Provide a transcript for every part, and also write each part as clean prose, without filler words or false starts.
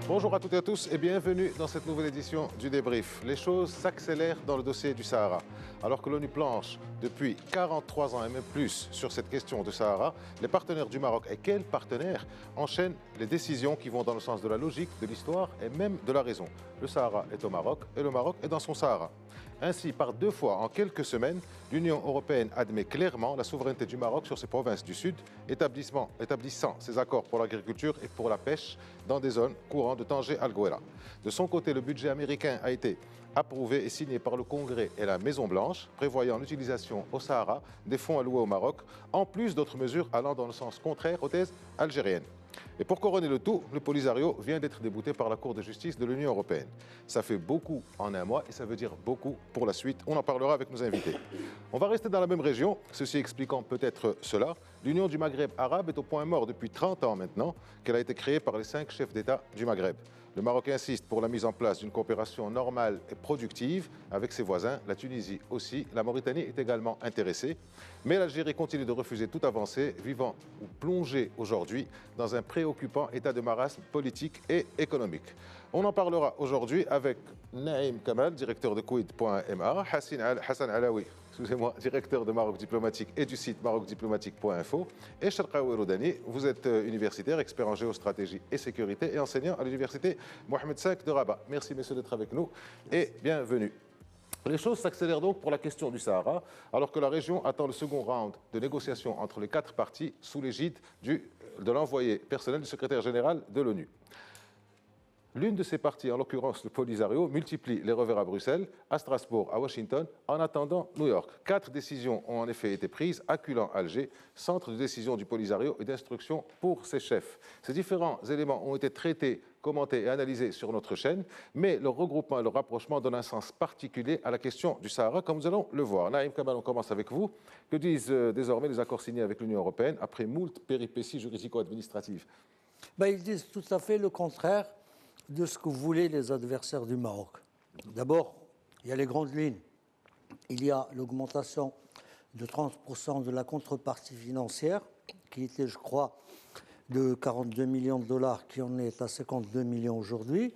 Bonjour à toutes et à tous et bienvenue dans cette nouvelle édition du débrief. Les choses s'accélèrent dans le dossier du Sahara. Alors que l'ONU planche depuis 43 ans et même plus sur cette question du Sahara, les partenaires du Maroc, et quels partenaires, enchaînent les décisions qui vont dans le sens de la logique, de l'histoire et même de la raison. Le Sahara est au Maroc et le Maroc est dans son Sahara. Ainsi, par deux fois en quelques semaines, l'Union européenne admet clairement la souveraineté du Maroc sur ses provinces du Sud, établissant ses accords pour l'agriculture et pour la pêche dans des zones courant de Tanger al Ghouera. De son côté, le budget américain a été approuvé et signé par le Congrès et la Maison-Blanche, prévoyant l'utilisation au Sahara des fonds alloués au Maroc, en plus d'autres mesures allant dans le sens contraire aux thèses algériennes. Et pour couronner le tout, le Polisario vient d'être débouté par la Cour de justice de l'Union européenne. Ça fait beaucoup en un mois et ça veut dire beaucoup pour la suite. On en parlera avec nos invités. On va rester dans la même région, ceci expliquant peut-être cela. L'Union du Maghreb arabe est au point mort depuis 30 ans maintenant qu'elle a été créée par les 5 chefs d'État du Maghreb. Le Maroc insiste pour la mise en place d'une coopération normale et productive avec ses voisins, la Tunisie aussi, la Mauritanie est également intéressée. Mais l'Algérie continue de refuser toute avancée, vivant ou plongée aujourd'hui dans un préoccupant état de marasme politique et économique. On en parlera aujourd'hui avec Naïm Kamal, directeur de Quid.ma, Hassan Alaoui, directeur de Maroc Diplomatique et du site marocdiplomatique.info, et Sharqaoui Roudani, vous êtes universitaire, expert en géostratégie et sécurité et enseignant à l'université Mohamed V de Rabat. Merci messieurs d'être avec nous et bienvenue. Les choses s'accélèrent donc pour la question du Sahara, alors que la région attend le second round de négociations entre les 4 parties sous l'égide de l'envoyé personnel du secrétaire général de l'ONU. L'une de ces parties, en l'occurrence le Polisario, multiplie les revers à Bruxelles, à Strasbourg, à Washington, en attendant New York. 4 décisions ont en effet été prises, acculant Alger, centre de décision du Polisario et d'instruction pour ses chefs. Ces différents éléments ont été traités, commentés et analysés sur notre chaîne, mais leur regroupement et leur rapprochement donnent un sens particulier à la question du Sahara, comme nous allons le voir. Naïm Kamal, on commence avec vous. Que disent désormais les accords signés avec l'Union européenne après moult péripéties juridico-administratives? Ils disent tout à fait le contraire de ce que voulaient les adversaires du Maroc. D'abord, il y a les grandes lignes. Il y a l'augmentation de 30% de la contrepartie financière, qui était, je crois, de 42 millions de dollars, qui en est à 52 millions aujourd'hui.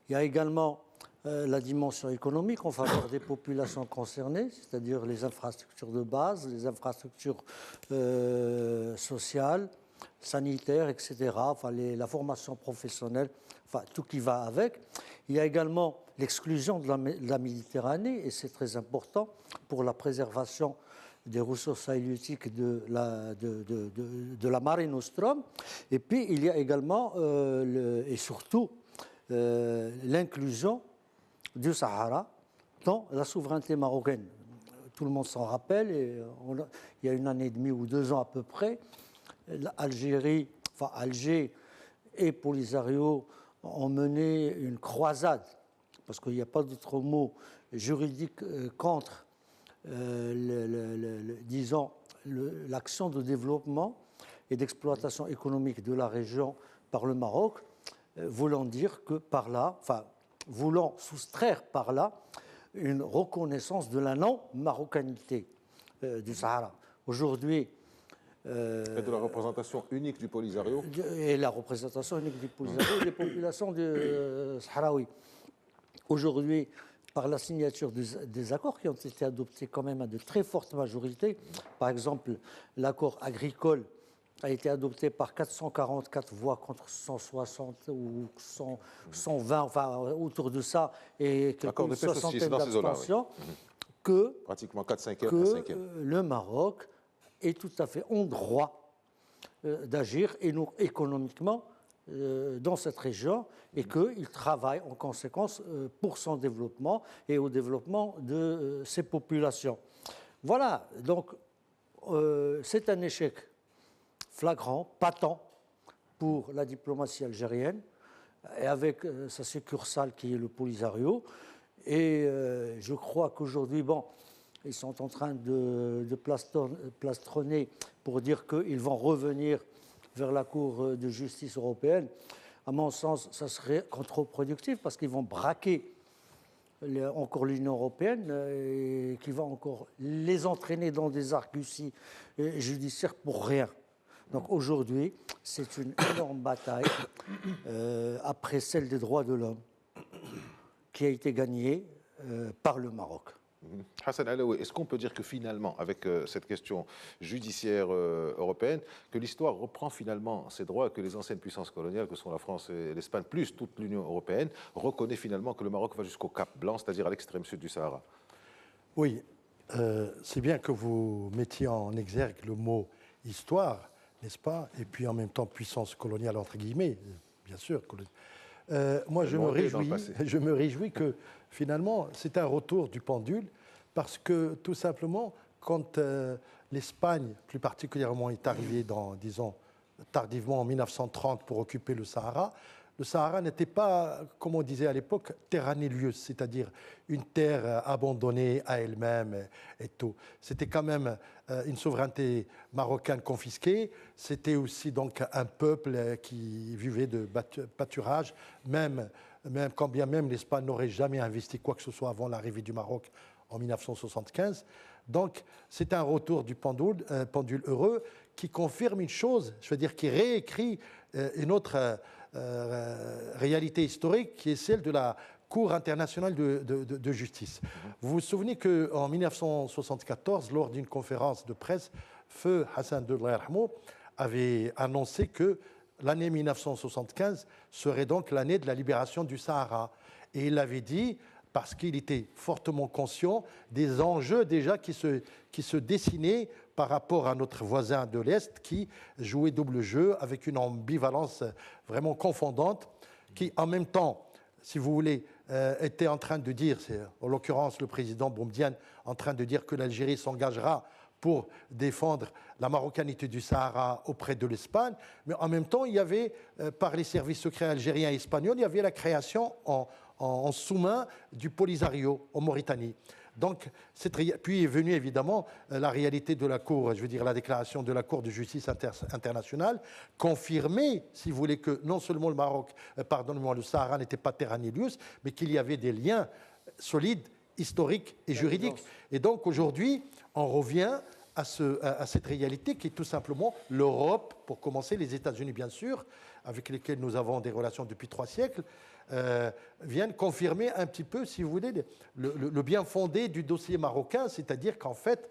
Il y a également la dimension économique en faveur des populations concernées, c'est-à-dire les infrastructures de base, les infrastructures sociales, sanitaires, etc., la formation professionnelle, tout qui va avec. Il y a également l'exclusion de la Méditerranée, et c'est très important pour la préservation des ressources halieutiques de la Mare Nostrum. Et puis, il y a également, et surtout, l'inclusion du Sahara dans la souveraineté marocaine. Tout le monde s'en rappelle, et il y a 1 année et demie ou 2 ans à peu près, Alger et Polisario ont mené une croisade, parce qu'il n'y a pas d'autre mot juridique contre, l'action de développement et d'exploitation économique de la région par le Maroc, voulant dire que par là, voulant soustraire par là une reconnaissance de la non-marocanité du Sahara. Aujourd'hui, et de la représentation unique du Polisario. Et la représentation unique du Polisario et des populations sahraouis. Aujourd'hui, par la signature des accords qui ont été adoptés quand même à de très fortes majorités, par exemple, l'accord agricole a été adopté par 444 voix contre 160 ou 120, autour de ça, et une soixantaine d'abstentions, que, pratiquement 4/5, le Maroc est tout à fait en droit d'agir économiquement dans cette région, et qu'il travaille en conséquence pour son développement et au développement de ses populations. Voilà, donc c'est un échec flagrant, patent pour la diplomatie algérienne, et avec sa succursale qui est le Polisario. Et je crois qu'aujourd'hui, ils sont en train de plastronner pour dire qu'ils vont revenir vers la Cour de justice européenne. À mon sens, ça serait contre-productif, parce qu'ils vont braquer encore l'Union européenne, et qui va encore les entraîner dans des arguties judiciaires pour rien. Donc aujourd'hui, c'est une énorme bataille, après celle des droits de l'homme, qui a été gagnée par le Maroc. Hassan Alaoui, est-ce qu'on peut dire que finalement, avec cette question judiciaire européenne, que l'histoire reprend finalement ses droits et que les anciennes puissances coloniales, que sont la France et l'Espagne, plus toute l'Union européenne, reconnaît finalement que le Maroc va jusqu'au Cap Blanc, c'est-à-dire à l'extrême sud du Sahara? Oui, c'est bien que vous mettiez en exergue le mot histoire, n'est-ce pas? Et puis en même temps puissance coloniale, entre guillemets, bien sûr. Moi, je me réjouis que finalement, c'est un retour du pendule, parce que tout simplement, quand l'Espagne, plus particulièrement, est arrivée disons, tardivement en 1930 pour occuper le Sahara n'était pas, comme on disait à l'époque, terra nullius, c'est-à-dire une terre abandonnée à elle-même et tout. C'était quand même une souveraineté marocaine confisquée. C'était aussi donc un peuple qui vivait de pâturage, même quand bien même l'Espagne n'aurait jamais investi quoi que ce soit avant l'arrivée du Maroc en 1975. Donc, c'est un retour du pendule heureux qui confirme une chose, je veux dire, qui réécrit une autre réalité historique qui est celle de la Cour internationale de justice. Vous vous souvenez qu'en 1974, lors d'une conférence de presse, Feu Hassan Abdullah Rahmo avait annoncé que l'année 1975 serait donc l'année de la libération du Sahara. Et il l'avait dit parce qu'il était fortement conscient des enjeux déjà qui se dessinaient par rapport à notre voisin de l'Est qui jouait double jeu avec une ambivalence vraiment confondante, qui en même temps, si vous voulez, était en train de dire, c'est en l'occurrence le président Boumedienne, en train de dire que l'Algérie s'engagera pour défendre la marocanité du Sahara auprès de l'Espagne, mais en même temps, il y avait, par les services secrets algériens et espagnols, il y avait la création en sous-main du Polisario en Mauritanie. Donc, puis est venue évidemment la réalité de la Cour, je veux dire la déclaration de la Cour de justice internationale, confirmée, si vous voulez, que non seulement le Sahara n'était pas terra nullius, mais qu'il y avait des liens solides, historiques et juridiques. Et donc aujourd'hui, on revient à cette réalité qui est tout simplement l'Europe, pour commencer, les États-Unis bien sûr, avec lesquels nous avons des relations depuis 3 siècles, viennent confirmer un petit peu, si vous voulez, le bien fondé du dossier marocain, c'est-à-dire qu'en fait,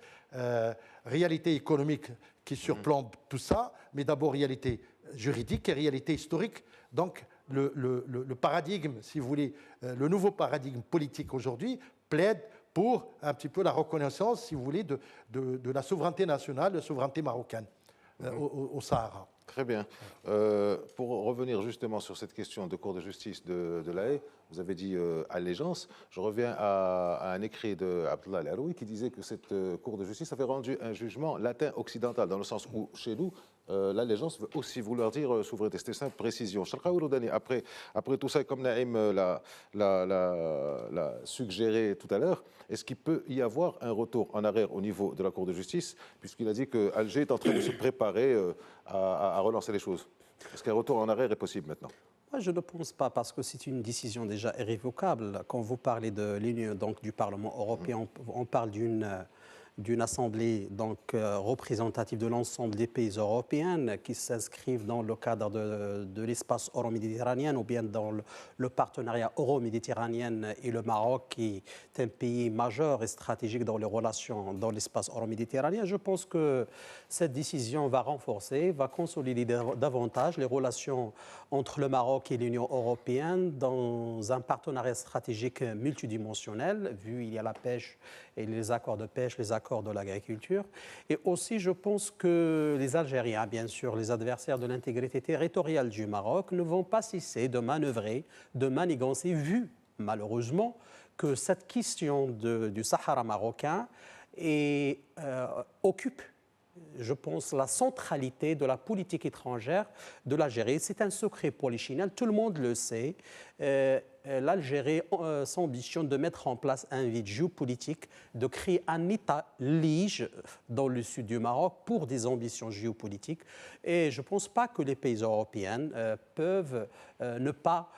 réalité économique qui surplombe tout ça, mais d'abord réalité juridique et réalité historique. Donc le paradigme, si vous voulez, le nouveau paradigme politique aujourd'hui plaide pour un petit peu la reconnaissance, si vous voulez, de la souveraineté nationale, de la souveraineté marocaine au Sahara. Très bien. Pour revenir justement sur cette question de Cour de justice de La Haye, vous avez dit allégeance. Je reviens à un écrit d'Abdullah Alaoui qui disait que cette Cour de justice avait rendu un jugement latin-occidental, dans le sens où, chez nous, l'allégeance veut aussi vouloir dire souveraineté. C'était simple précision. Après tout ça, comme Naïm l'a suggéré tout à l'heure, est-ce qu'il peut y avoir un retour en arrière au niveau de la Cour de justice, puisqu'il a dit que Alger est en train de se préparer à relancer les choses? Est-ce qu'un retour en arrière est possible maintenant? Moi, je ne pense pas, parce que c'est une décision déjà irrévocable. Quand vous parlez de l'Union, donc du Parlement européen, on parle d'une assemblée donc représentative de l'ensemble des pays européens qui s'inscrivent dans le cadre de l'espace euro-méditerranéen ou bien dans le partenariat euro-méditerranéen, et le Maroc qui est un pays majeur et stratégique dans les relations dans l'espace euro-méditerranéen. Je pense que cette décision va renforcer, va consolider davantage les relations entre le Maroc et l'Union européenne dans un partenariat stratégique multidimensionnel, vu il y a la pêche et les accords de pêche, les accords de l'agriculture. Et aussi, je pense que les Algériens, bien sûr, les adversaires de l'intégrité territoriale du Maroc, ne vont pas cesser de manœuvrer, de manigancer, vu malheureusement que cette question du Sahara marocain occupe, je pense, la centralité de la politique étrangère de l'Algérie. C'est un secret polichinelle, tout le monde le sait. L'Algérie s'ambitionne de mettre en place un vide géopolitique, de créer un État lige dans le sud du Maroc pour des ambitions géopolitiques. Et je ne pense pas que les pays européens peuvent ne pas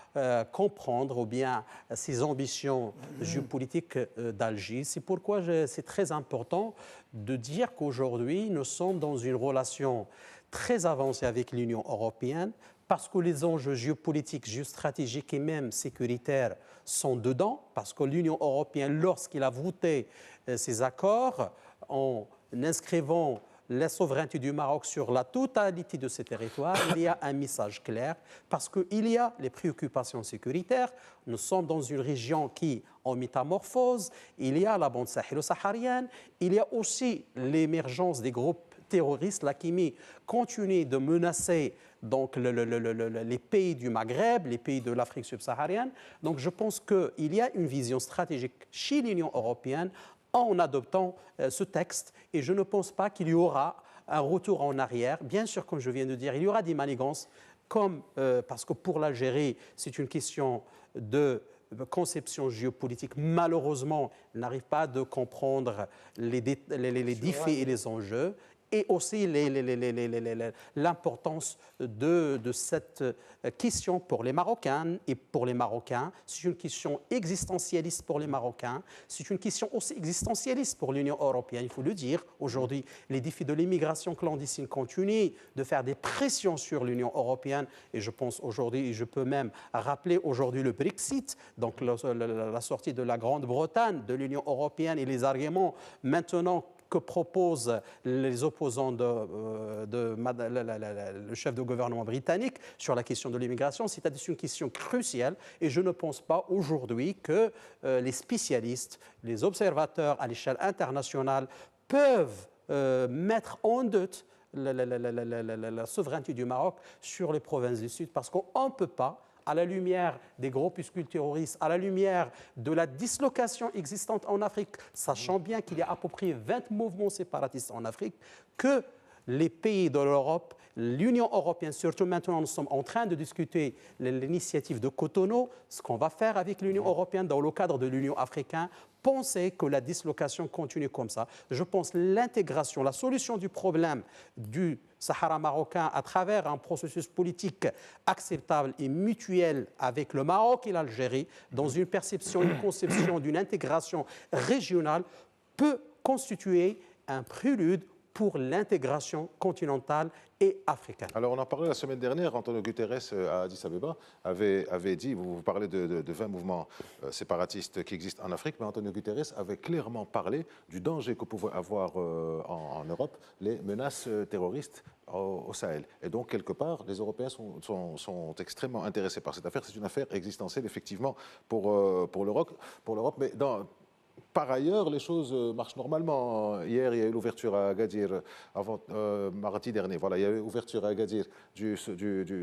comprendre ou bien ces ambitions géopolitiques d'Alger. C'est pourquoi c'est très important de dire qu'aujourd'hui, nous sommes dans une relation très avancé avec l'Union européenne parce que les enjeux géopolitiques, géostratégiques et même sécuritaires sont dedans, parce que l'Union européenne, lorsqu'il a voté ces accords en inscrivant la souveraineté du Maroc sur la totalité de ses territoires, il y a un message clair parce qu'il y a les préoccupations sécuritaires. Nous sommes dans une région qui est en métamorphose. Il y a la bande sahélo-saharienne. Il y a aussi l'émergence des groupes terroristes. La Kimi continue de menacer donc les pays du Maghreb, les pays de l'Afrique subsaharienne. Donc je pense qu'il y a une vision stratégique chez l'Union européenne en adoptant ce texte. Et je ne pense pas qu'il y aura un retour en arrière. Bien sûr, comme je viens de dire, il y aura des manigances, parce que pour l'Algérie, c'est une question de conception géopolitique. Malheureusement, elle n'arrive pas à comprendre les défis et les enjeux. Et aussi l'importance de cette question pour les Marocains et pour les Marocains. C'est une question existentialiste pour les Marocains. C'est une question aussi existentialiste pour l'Union européenne, il faut le dire. Aujourd'hui, les défis de l'immigration clandestine continuent de faire des pressions sur l'Union européenne. Et je pense aujourd'hui, et je peux même rappeler aujourd'hui le Brexit, donc la sortie de la Grande-Bretagne de l'Union européenne et les arguments maintenant que proposent les opposants le chef de gouvernement britannique sur la question de l'immigration. C'est une question cruciale et je ne pense pas aujourd'hui que les spécialistes, les observateurs à l'échelle internationale peuvent mettre en doute la souveraineté du Maroc sur les provinces du Sud parce qu'on ne peut pas, à la lumière des groupuscules terroristes, à la lumière de la dislocation existante en Afrique, sachant bien qu'il y a à peu près 20 mouvements séparatistes en Afrique, que les pays de l'Europe, l'Union européenne, surtout maintenant, nous sommes en train de discuter l'initiative de Cotonou, ce qu'on va faire avec l'Union européenne dans le cadre de l'Union africaine, penser que la dislocation continue comme ça. Je pense l'intégration, la solution du problème du Sahara marocain à travers un processus politique acceptable et mutuel avec le Maroc et l'Algérie, dans une perception, une conception d'une intégration régionale, peut constituer un prélude pour l'intégration continentale et africaine. Alors, on en parlait la semaine dernière, Antonio Guterres à Addis Abeba avait dit, vous parlez de 20 mouvements séparatistes qui existent en Afrique, mais Antonio Guterres avait clairement parlé du danger que pouvaient avoir en Europe les menaces terroristes au Sahel. Et donc, quelque part, les Européens sont extrêmement intéressés par cette affaire. C'est une affaire existentielle, effectivement, pour l'Europe. Mais par ailleurs, les choses marchent normalement. Hier, il y a eu l'ouverture à Agadir, mardi dernier. Voilà, il y a eu l'ouverture à Agadir du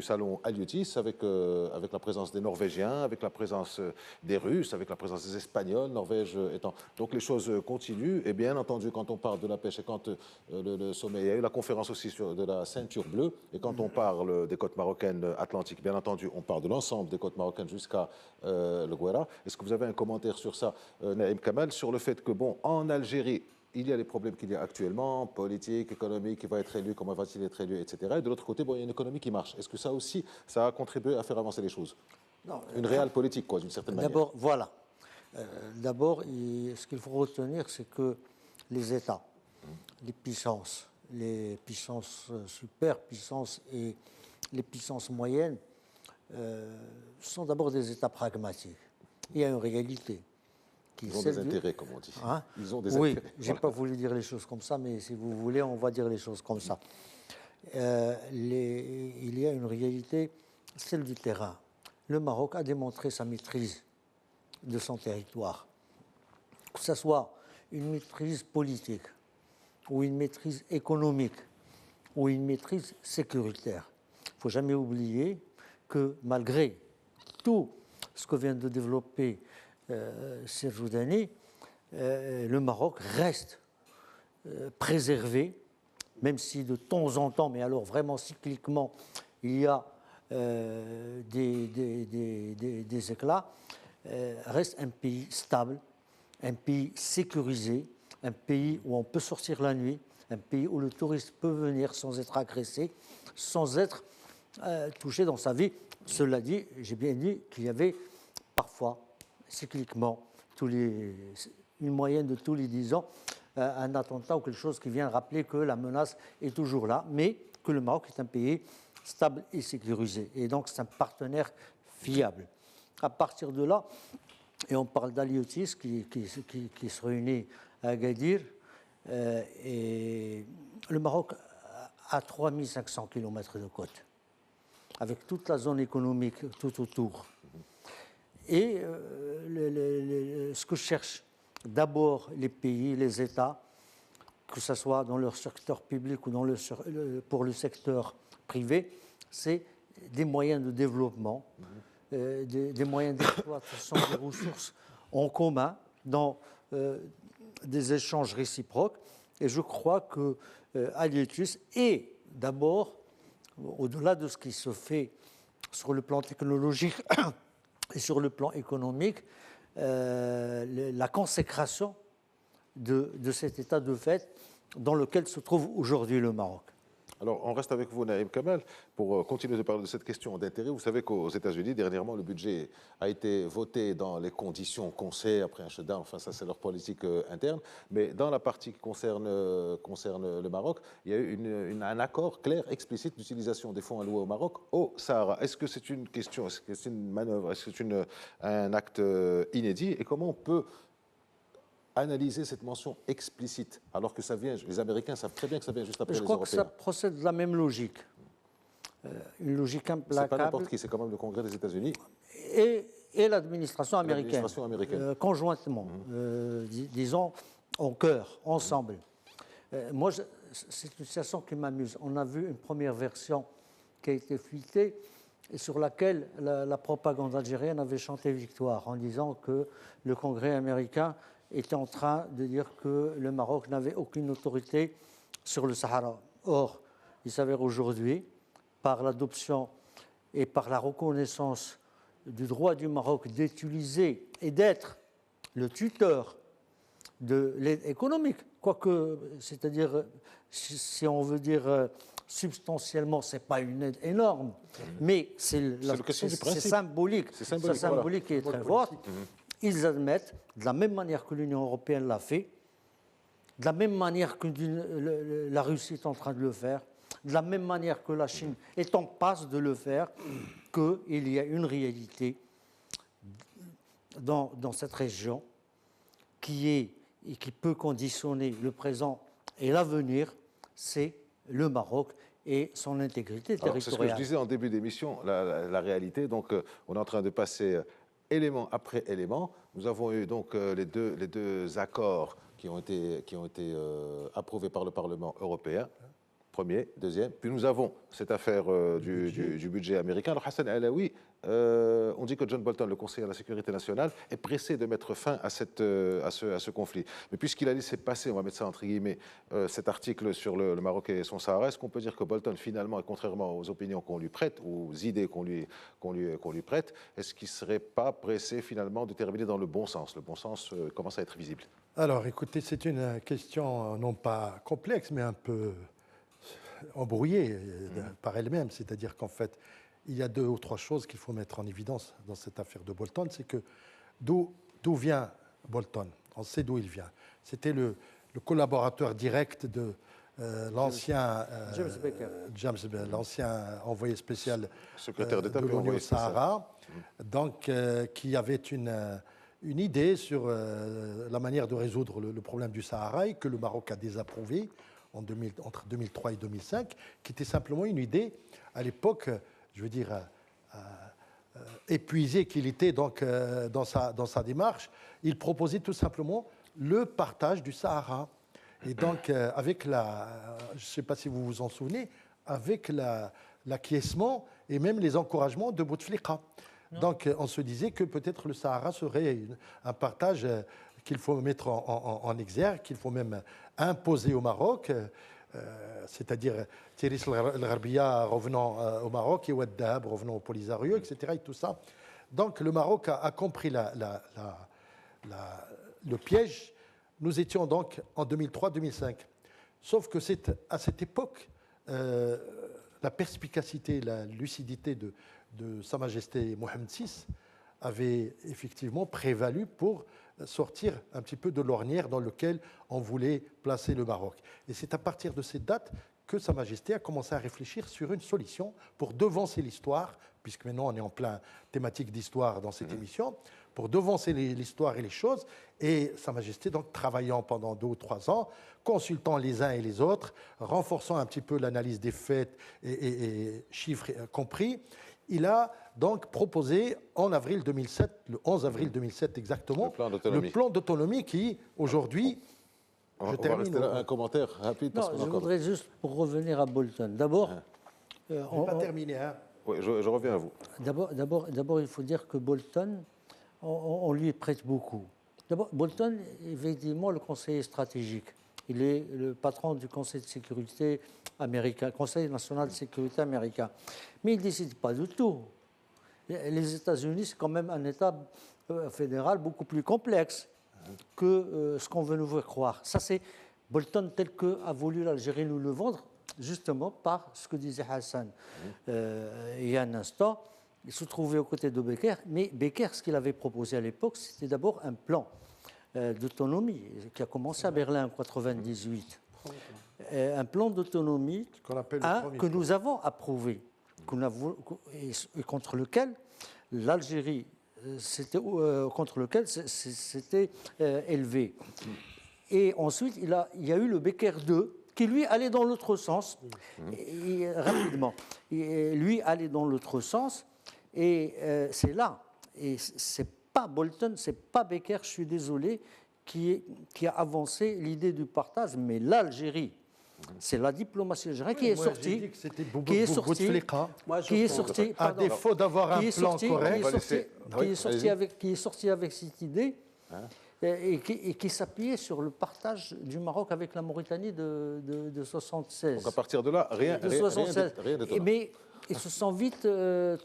salon Aliotis avec la présence des Norvégiens, avec la présence des Russes, avec la présence des Espagnols, Norvège étant. Donc les choses continuent. Et bien entendu, quand on parle de la pêche et quand le sommet, il y a eu la conférence aussi de la ceinture bleue. Et quand on parle des côtes marocaines atlantiques, bien entendu, on parle de l'ensemble des côtes marocaines jusqu'à le Guéra. Est-ce que vous avez un commentaire sur ça, Naïm Kamal, sur le fait que, bon, en Algérie, il y a les problèmes qu'il y a actuellement, politiques, économiques, qui va être élu, comment va-t-il être élu, etc. Et de l'autre côté, bon, il y a une économie qui marche. Est-ce que ça aussi, ça a contribué à faire avancer les choses? Non, une réelle politique, quoi, d'une certaine manière. D'abord, voilà. D'abord, ce qu'il faut retenir, c'est que les États, les puissances superpuissances et les puissances moyennes sont d'abord des États pragmatiques. Il y a une réalité. Ils ont des intérêts, comme on dit. Hein? Ils ont des oui, intérêts. je n'ai pas voulu dire les choses comme ça, mais si vous voulez, on va dire les choses comme ça. Il y a une réalité, celle du terrain. Le Maroc a démontré sa maîtrise de son territoire. Que ce soit une maîtrise politique, ou une maîtrise économique, ou une maîtrise sécuritaire. Il ne faut jamais oublier que malgré tout ce que vient de développer Serge Dani, le Maroc reste préservé, même si de temps en temps, mais alors vraiment cycliquement, il y a des éclats, reste un pays stable, un pays sécurisé, un pays où on peut sortir la nuit, un pays où le touriste peut venir sans être agressé, sans être touché dans sa vie. Cela dit, j'ai bien dit qu'il y avait parfois, cycliquement, une moyenne de tous les 10 ans, un attentat ou quelque chose qui vient rappeler que la menace est toujours là. Mais que le Maroc est un pays stable et sécurisé. Et donc, c'est un partenaire fiable. À partir de là, et on parle d'Haliotis qui se réunit à Agadir, et le Maroc a 3500 km de côte, avec toute la zone économique tout autour. Et ce que cherchent d'abord les pays, les États, que ce soit dans leur secteur public ou pour le secteur privé, c'est des moyens de développement, des moyens d'exploitation des ressources en commun, dans des échanges réciproques. Et je crois que Haliotis est d'abord, au-delà de ce qui se fait sur le plan technologique et sur le plan économique, la consécration de cet état de fait dans lequel se trouve aujourd'hui le Maroc. Alors, on reste avec vous, Naïm Kamal, pour continuer de parler de cette question d'intérêt. Vous savez qu'aux États-Unis, dernièrement, le budget a été voté dans les conditions qu'on sait, après un shutdown, enfin, ça, c'est leur politique interne. Mais dans la partie qui concerne le Maroc, il y a eu un accord clair, explicite d'utilisation des fonds alloués au Maroc au Sahara. Est-ce que c'est une question, est-ce que c'est une manœuvre, est-ce que c'est un acte inédit? Et comment on peut analyser cette mention explicite, alors que ça vient, les Américains savent très bien que ça vient juste après les Européens. Je crois que ça procède de la même logique. Une logique implacable. C'est pas n'importe qui, c'est quand même le Congrès des États-Unis. Et l'administration américaine. Conjointement, disons, en chœur, ensemble. Moi, c'est une situation qui m'amuse. On a vu une première version qui a été fuitée et sur laquelle la propagande algérienne avait chanté victoire en disant que le Congrès américain était en train de dire que le Maroc n'avait aucune autorité sur le Sahara. Or, il s'avère aujourd'hui, par l'adoption et par la reconnaissance du droit du Maroc d'utiliser et d'être le tuteur de l'aide économique, quoique, c'est-à-dire, si on veut dire substantiellement, ce n'est pas une aide énorme, mais c'est symbolique. C'est symbolique qui est très forte. Ils admettent, de la même manière que l'Union européenne l'a fait, de la même manière que la Russie est en train de le faire, de la même manière que la Chine est en passe de le faire, qu'il y a une réalité dans cette région qui peut conditionner le présent et l'avenir, c'est le Maroc et son intégrité territoriale. C'est ce que je disais en début d'émission, la réalité. Donc, on est en train de passer élément après élément. Nous avons eu donc les deux accords qui ont été approuvés par le Parlement européen. Premier, deuxième. Puis nous avons cette affaire du budget américain. Alors Hassan Alaoui, on dit que John Bolton, le conseiller à la sécurité nationale, est pressé de mettre fin à ce conflit. Mais puisqu'il a laissé passer, on va mettre ça entre guillemets, cet article sur le Maroc et son Sahara, est-ce qu'on peut dire que Bolton, finalement, et contrairement aux opinions qu'on lui prête, aux idées qu'on lui prête, est-ce qu'il ne serait pas pressé finalement de terminer dans le bon sens? Le bon sens commence à être visible. Alors écoutez, c'est une question non pas complexe, mais un peu embrouillée par elle-même. C'est-à-dire qu'en fait, il y a deux ou trois choses qu'il faut mettre en évidence dans cette affaire de Bolton. C'est que d'où vient Bolton? On sait d'où il vient. C'était le collaborateur direct de l'ancien James Baker, l'ancien envoyé spécial secrétaire d'État de l'ONU au Sahara, donc qui avait une idée sur la manière de résoudre le problème du Sahara et que le Maroc a désapprouvé entre 2003 et 2005, qui était simplement une idée, à l'époque, je veux dire, épuisé qu'il était donc, dans sa démarche. Il proposait tout simplement le partage du Sahara. Et donc, avec je ne sais pas si vous vous en souvenez, avec l'acquiescement et même les encouragements de Bouteflika. Donc, on se disait que peut-être le Sahara serait un partage qu'il faut mettre en exergue, qu'il faut même imposer au Maroc, c'est-à-dire Tiris el-Gharbia revenant au Maroc et Oued Dahab revenant au Polisario, etc. Et tout ça. Donc, le Maroc a compris le piège. Nous étions donc en 2003-2005. Sauf que c'est à cette époque, la perspicacité, la lucidité de Sa Majesté Mohamed VI avait effectivement prévalu pour sortir un petit peu de l'ornière dans laquelle on voulait placer le Maroc. Et c'est à partir de cette date que Sa Majesté a commencé à réfléchir sur une solution pour devancer l'histoire, puisque maintenant on est en plein thématique d'histoire dans cette émission, pour devancer l'histoire et les choses. Et Sa Majesté, donc, travaillant pendant 2 ou 3 ans, consultant les uns et les autres, renforçant un petit peu l'analyse des faits et chiffres compris, il a donc proposé en avril 2007, le 11 avril 2007 exactement, le plan d'autonomie qui, aujourd'hui... On va rester là, un commentaire rapide. Non, je voudrais juste, pour revenir à Bolton, d'abord... on va pas terminer, hein. Oui, je reviens à vous. D'abord, il faut dire que Bolton, on lui prête beaucoup. D'abord, Bolton est effectivement le conseiller stratégique. Il est le patron du Conseil de sécurité américain, Conseil national de sécurité américain. Mais il ne décide pas du tout. Les États-Unis, c'est quand même un État fédéral beaucoup plus complexe que ce qu'on veut nous faire croire. Ça, c'est Bolton tel qu'a voulu l'Algérie nous le vendre, justement par ce que disait Hassan il y a un instant. Il se trouvait aux côtés de Becker, mais Becker, ce qu'il avait proposé à l'époque, c'était d'abord un plan d'autonomie qui a commencé à Berlin en 1998. Un plan d'autonomie que nous avons approuvé, et contre lequel l'Algérie s'était élevé. Et ensuite, il y a eu le Becker II, qui lui allait dans l'autre sens, rapidement. Lui allait dans l'autre sens, et c'est là. Et c'est pas Bolton, c'est pas Becker, je suis désolé, qui a avancé l'idée du partage, mais l'Algérie. C'est la diplomatie algérienne qui est sortie. À défaut d'avoir un plan correct. Qui est sorti avec cette idée et qui s'appuyait sur le partage du Maroc avec la Mauritanie de 1976. Donc à partir de là, rien d'étonnant. Mais ils se sont vite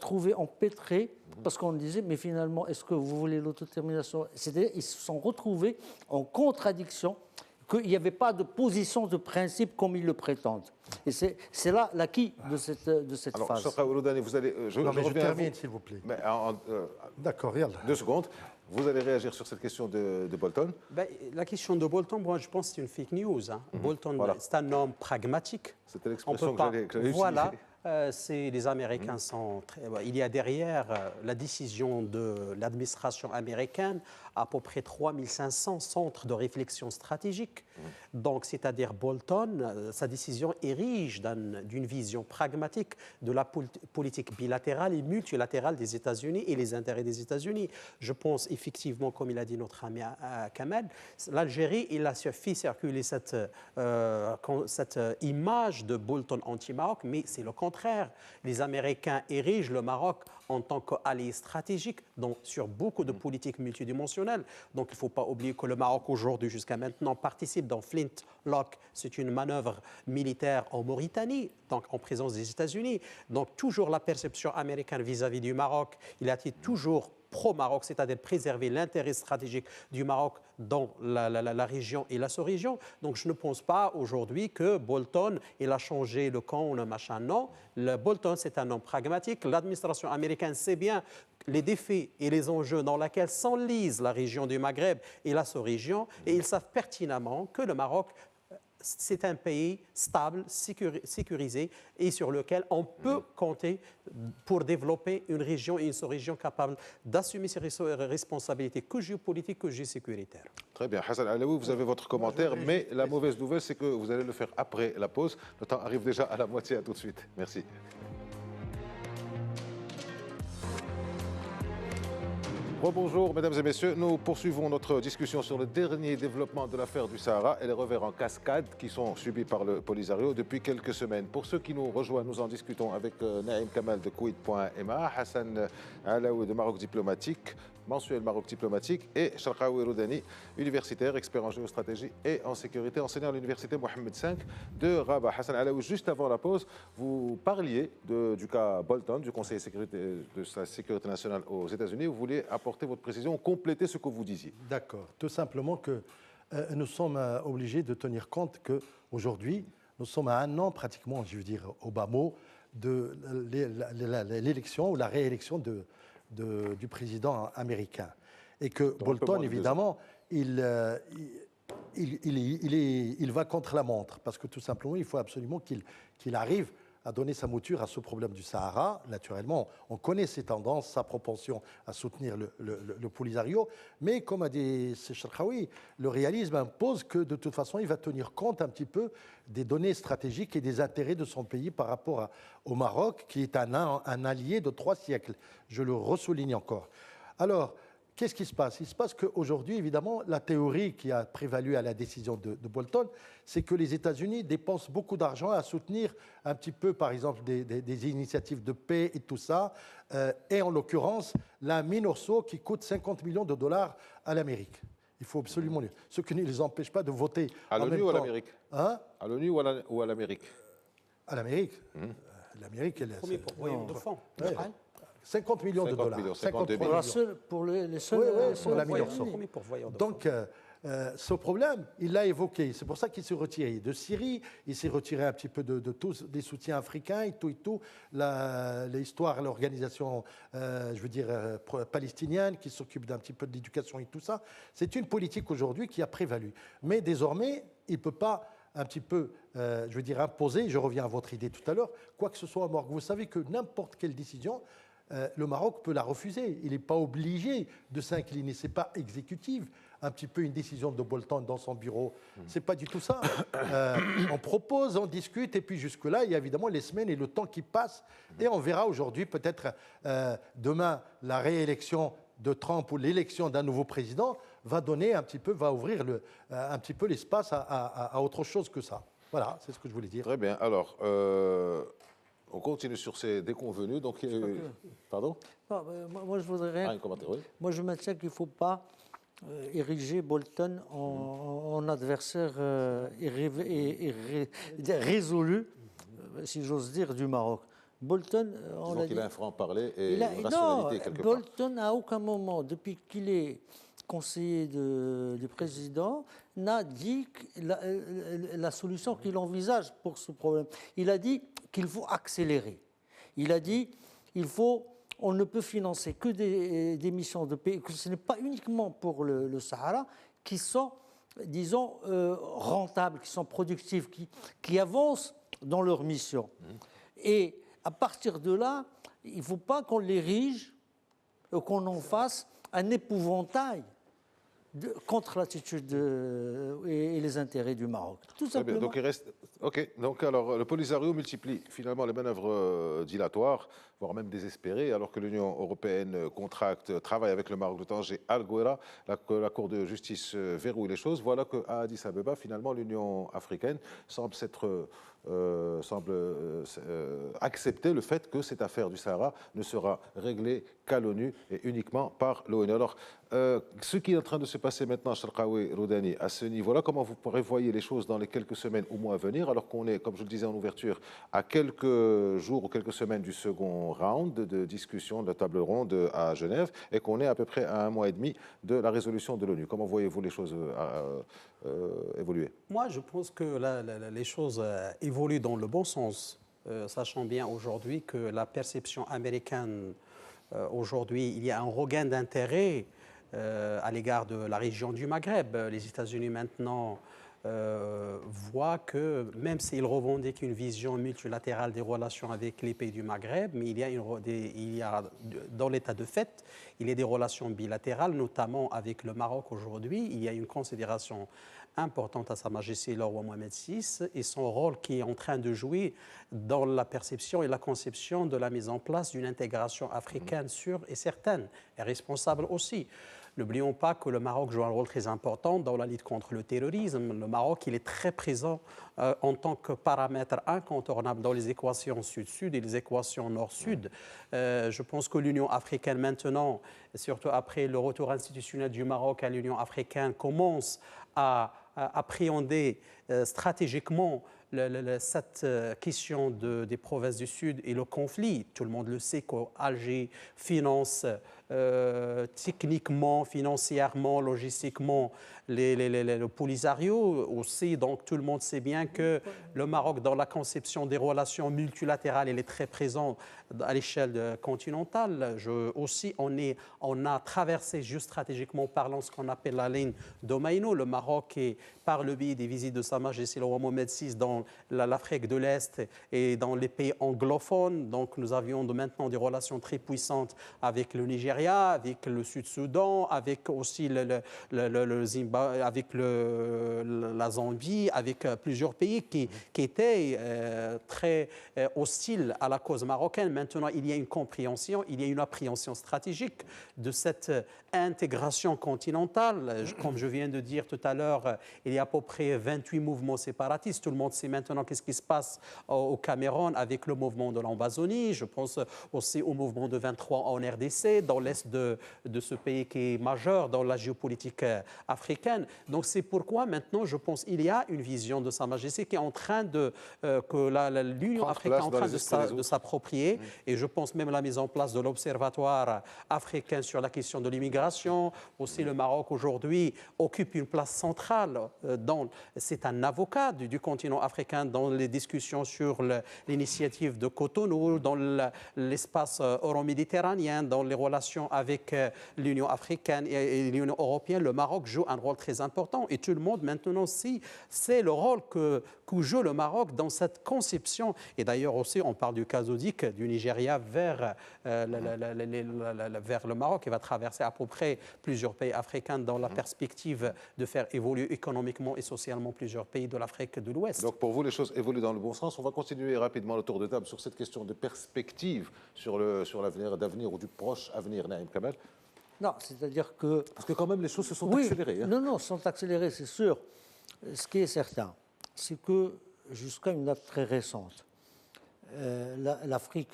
trouvés empêtrés parce qu'on disait, mais finalement, est-ce que vous voulez l'autodétermination ? C'est-à-dire, ils se sont retrouvés en contradiction, qu'il n'y avait pas de position de principe comme ils le prétendent. Et c'est là l'acquis de cette phase. Chakra Ouroudani, vous allez... je termine, s'il vous plaît. D'accord, regarde. 2 secondes. Vous allez réagir sur cette question de Bolton. La question de Bolton, moi, je pense que c'est une fake news. Bolton, c'est un homme pragmatique. C'était l'expression que j'allais utiliser. Voilà. Les Américains sont il y a derrière la décision de l'administration américaine à peu près 3500 centres de réflexion stratégique. Donc, c'est-à-dire Bolton, sa décision érige d'une vision pragmatique de la politique bilatérale et multilatérale des États-Unis et les intérêts des États-Unis. Je pense effectivement, comme il a dit notre ami Kamel, l'Algérie, il a fait circuler cette image de Bolton anti-Maroc, mais c'est le contraire. Les Américains érigent le Maroc en tant qu'allié stratégique sur beaucoup de politiques multidimensionnelles. Donc, il ne faut pas oublier que le Maroc, aujourd'hui, jusqu'à maintenant, participe dans Flintlock. C'est une manœuvre militaire en Mauritanie, donc en présence des États-Unis. Donc, toujours la perception américaine vis-à-vis du Maroc, il a été toujours pro-Maroc, c'est-à-dire préserver l'intérêt stratégique du Maroc dans la région et la sous-région. Donc, je ne pense pas aujourd'hui que Bolton, il a changé le camp ou le machin. Non, Bolton, c'est un homme pragmatique. L'administration américaine sait bien les défis et les enjeux dans lesquels s'enlise la région du Maghreb et la sous-région, et ils savent pertinemment que le Maroc, c'est un pays stable, sécurisé et sur lequel on peut compter pour développer une région et une sous-région capable d'assumer ses responsabilités que géopolitiques que géosécuritaires. Très bien. Hassan Alaoui, vous avez votre commentaire, mais la mauvaise nouvelle, c'est que vous allez le faire après la pause. Le temps arrive déjà à la moitié. À tout de suite. Merci. Bonjour, mesdames et messieurs. Nous poursuivons notre discussion sur le dernier développement de l'affaire du Sahara et les revers en cascade qui sont subis par le Polisario depuis quelques semaines. Pour ceux qui nous rejoignent, nous en discutons avec Naïm Kamal de Kuwait.ma, Hassan Alaoui de Maroc Diplomatique, mensuel Maroc Diplomatique, et Charqaoui Roudani, universitaire, expert en géostratégie et en sécurité, enseignant à l'université Mohammed V de Rabat. Hassan Alaoui, juste avant la pause, vous parliez du cas Bolton, du Conseil de la sécurité nationale aux États-Unis. Vous vouliez apporter votre précision, compléter ce que vous disiez. D'accord. Tout simplement que nous sommes obligés de tenir compte qu'aujourd'hui, nous sommes à 1 an pratiquement, je veux dire, au bas mot, de l'élection ou la réélection du président américain. Et que Bolton, évidemment, il va contre la montre, parce que tout simplement, il faut absolument qu'il arrive à donner sa mouture à ce problème du Sahara. Naturellement, on connaît ses tendances, sa propension à soutenir le Polisario, mais comme a dit Sherkaoui, le réalisme impose que de toute façon, il va tenir compte un petit peu des données stratégiques et des intérêts de son pays par rapport au Maroc, qui est un allié de 3 siècles. Je le ressouligne encore. Alors, qu'est-ce qui se passe? Il se passe qu'aujourd'hui, évidemment, la théorie qui a prévalu à la décision de Bolton, c'est que les États-Unis dépensent beaucoup d'argent à soutenir un petit peu, par exemple, des initiatives de paix et tout ça, et en l'occurrence, la mine Orso qui coûte 50 millions de dollars à l'Amérique. Il faut absolument lire. Ce qui ne les empêche pas de voter. À l'ONU ou à temps. l'Amérique? Hein? À l'ONU ou à l'Amérique? À l'Amérique. L'Amérique, elle est. Premier pourvoyeur de fonds. Ouais. 50 millions de dollars. 52 millions. millions. Pour les seuls. Oui, pour la mine Royaume-Uni. Orso. Premier pourvoyeur de Donc, ce problème, il l'a évoqué. C'est pour ça qu'il s'est retiré de Syrie, il s'est retiré un petit peu de tous des soutiens africains et tout. L'histoire, l'organisation, palestinienne qui s'occupe d'un petit peu de l'éducation et tout ça. C'est une politique aujourd'hui qui a prévalu. Mais désormais, il ne peut pas un petit peu, imposer, je reviens à votre idée tout à l'heure, quoi que ce soit au Maroc. Vous savez que n'importe quelle décision, le Maroc peut la refuser. Il n'est pas obligé de s'incliner. Ce n'est pas exécutif. Un petit peu une décision de Bolton dans son bureau. Ce n'est pas du tout ça. On propose, on discute, et puis jusque-là, il y a évidemment les semaines et le temps qui passe. Et on verra aujourd'hui, peut-être demain, la réélection de Trump ou l'élection d'un nouveau président va donner un petit peu, va ouvrir un petit peu l'espace à autre chose que ça. Voilà, c'est ce que je voulais dire. Très bien. Alors, on continue sur ces déconvenus. Donc, pardon? Non, moi, je voudrais rien. Un commentaire, oui. Moi, je maintiens qu'il ne faut pas ériger Bolton en adversaire résolu, si j'ose dire, du Maroc. Bolton, on Donc, il a un franc-parler et une rationalité quelque part. Bolton, à aucun moment, depuis qu'il est conseiller du président, n'a dit la solution qu'il envisage pour ce problème. Il a dit qu'il faut accélérer. Il a dit on ne peut financer que des missions de paix, que ce n'est pas uniquement pour le Sahara, qui sont, disons, rentables, qui sont productives, qui avancent dans leur mission. Et à partir de là, il ne faut pas qu'on l'érige, qu'on en fasse un épouvantail contre l'attitude et les intérêts du Maroc. Tout simplement. Donc, il reste. OK. Donc, alors, le Polisario multiplie finalement les manœuvres dilatoires, voire même désespérées, alors que l'Union européenne travaille avec le Maroc de Tanger, Al-Ghouera, la Cour de justice verrouille les choses. Voilà qu'à Addis Abeba, finalement, l'Union africaine semble accepter le fait que cette affaire du Sahara ne sera réglée qu'à l'ONU et uniquement par l'ONU. Alors, ce qui est en train de se passer maintenant, Sherkaoui Roudani, à ce niveau-là, comment vous prévoyez les choses dans les quelques semaines ou mois à venir, alors qu'on est, comme je le disais en ouverture, à quelques jours ou quelques semaines du second round de discussion de la table ronde à Genève et qu'on est à peu près à 1 mois et demi de la résolution de l'ONU. Comment voyez-vous les choses évoluer? Moi, je pense que les choses évoluent dans le bon sens, sachant bien aujourd'hui que la perception américaine, aujourd'hui, il y a un regain d'intérêt à l'égard de la région du Maghreb. Les États-Unis maintenant voient que, même s'ils revendiquent une vision multilatérale des relations avec les pays du Maghreb, mais il y a dans l'état de fait, il y a des relations bilatérales, notamment avec le Maroc aujourd'hui. Il y a une considération importante à Sa Majesté le roi Mohamed VI et son rôle qui est en train de jouer dans la perception et la conception de la mise en place d'une intégration africaine sûre et certaine et responsable aussi. N'oublions pas que le Maroc joue un rôle très important dans la lutte contre le terrorisme. Le Maroc, il est très présent en tant que paramètre incontournable dans les équations sud-sud et les équations nord-sud. Je pense que l'Union africaine maintenant, surtout après le retour institutionnel du Maroc à l'Union africaine, commence à appréhender stratégiquement cette question des provinces du Sud et le conflit. Tout le monde le sait qu'Alger finance techniquement, financièrement, logistiquement le Polisario aussi. Donc tout le monde sait bien que le Maroc, dans la conception des relations multilatérales, il est très présent à l'échelle continentale. On a traversé, juste stratégiquement parlant, ce qu'on appelle la ligne d'Omaïno. Le Maroc est par le biais des visites de Sa Majesté le roi Mohamed VI dans l'Afrique de l'Est et dans les pays anglophones. Donc nous avions maintenant des relations très puissantes avec le Nigeria, avec le Sud-Soudan, avec aussi le Zimbabwe, avec la Zambie, avec plusieurs pays qui étaient très hostiles à la cause marocaine. Maintenant, il y a une compréhension, il y a une appréhension stratégique de cette intégration continentale. Comme je viens de dire tout à l'heure, il y a à peu près 28 mouvements séparatistes. Tout le monde sait maintenant qu'est-ce qui se passe au Cameroun avec le mouvement de l'Ambazonie. Je pense aussi au mouvement de 23 en RDC, dans l'est de ce pays qui est majeur dans la géopolitique africaine. Donc c'est pourquoi maintenant, je pense qu'il y a une vision de Sa Majesté qui est en train que l'Union africaine est en train de s'approprier. Et je pense même à la mise en place de l'Observatoire africain sur la question de l'immigration. Aussi, le Maroc aujourd'hui occupe une place centrale. C'est un avocat du continent africain dans les discussions sur l'initiative de Cotonou, dans l'espace euro-méditerranéen, dans les relations avec l'Union africaine et l'Union européenne. Le Maroc joue un rôle très important et tout le monde maintenant aussi sait le rôle que joue le Maroc dans cette conception. Et d'ailleurs aussi, on parle du gazoduc du Nigeria vers le Maroc, qui va traverser à peu près plusieurs pays africains dans la perspective de faire évoluer économiquement et socialement plusieurs pays de l'Afrique de l'Ouest. Donc pour vous, les choses évoluent dans le bon sens. On va continuer rapidement le tour de table sur cette question de perspective sur l'avenir ou du proche avenir, Naïm Kamel. Non, c'est-à-dire que... Parce que quand même, les choses se sont accélérées. Hein. Non, sont accélérées, c'est sûr. Ce qui est certain, c'est que jusqu'à une date très récente, l'Afrique,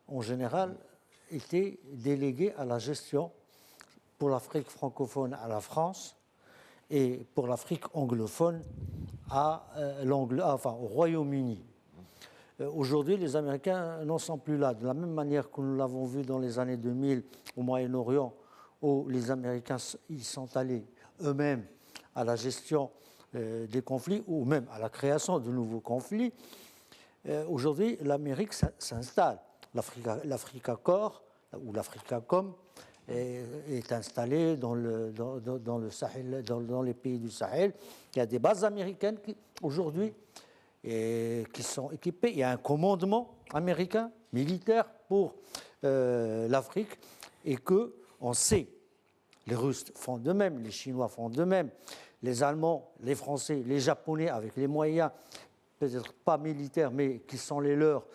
en général, était déléguée à la gestion pour l'Afrique francophone à la France et pour l'Afrique anglophone au Royaume-Uni. Aujourd'hui, les Américains n'en sont plus là. De la même manière que nous l'avons vu dans les années 2000 au Moyen-Orient, où les Américains ils sont allés eux-mêmes à la gestion des conflits ou même à la création de nouveaux conflits. Aujourd'hui, l'Amérique s'installe. L'Africacor ou l'Africacom est installé dans le Sahel, dans les pays du Sahel. Il y a des bases américaines aujourd'hui qui sont équipées. Il y a un commandement américain militaire pour l'Afrique et qu'on sait, les Russes font de même, les Chinois font de même, les Allemands, les Français, les Japonais, avec les moyens, peut-être pas militaires, mais qui sont les leurs,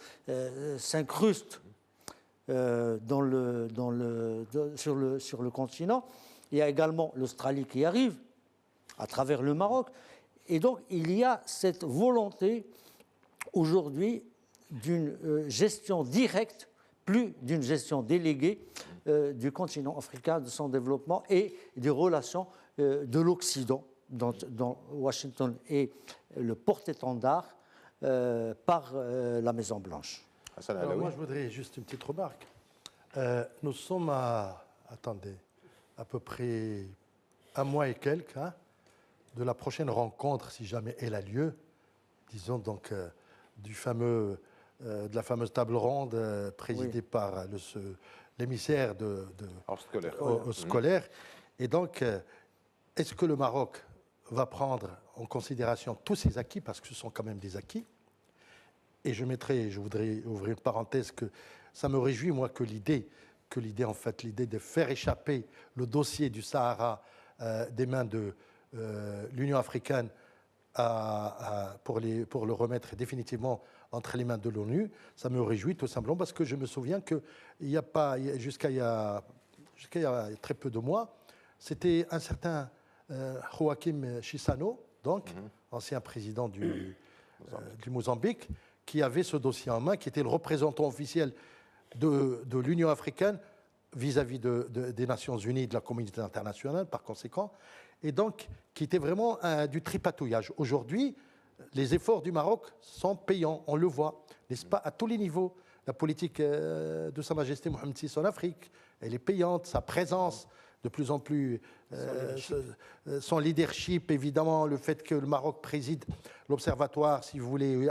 s'incrustent sur le continent. Il y a également l'Australie qui arrive à travers le Maroc. Et donc, il y a cette volonté aujourd'hui d'une gestion directe, plus d'une gestion déléguée du continent africain, de son développement et des relations de l'Occident, dont Washington est le porte-étendard par la Maison-Blanche. Alors, moi, je voudrais juste une petite remarque. Nous sommes à peu près un mois et quelques de la prochaine rencontre, si jamais elle a lieu, disons donc de la fameuse table ronde présidée par l'émissaire scolaire. Et donc, est-ce que le Maroc va prendre en considération tous ces acquis, parce que ce sont quand même des acquis? Et je voudrais ouvrir une parenthèse, que ça me réjouit, moi, que l'idée de faire échapper le dossier du Sahara des mains de l'Union africaine pour le remettre définitivement entre les mains de l'ONU, ça me réjouit tout simplement parce que je me souviens que jusqu'à il y a très peu de mois, c'était un certain Joaquim Chissano, donc ancien président du Mozambique, qui avait ce dossier en main, qui était le représentant officiel de l'Union africaine vis-à-vis des Nations unies, de la communauté internationale, par conséquent, et donc qui était vraiment du tripatouillage. Aujourd'hui, les efforts du Maroc sont payants, on le voit, n'est-ce pas, à tous les niveaux. La politique de Sa Majesté Mohamed VI en Afrique, elle est payante, sa présence de plus en plus, son leadership, évidemment, le fait que le Maroc préside l'observatoire, si vous voulez,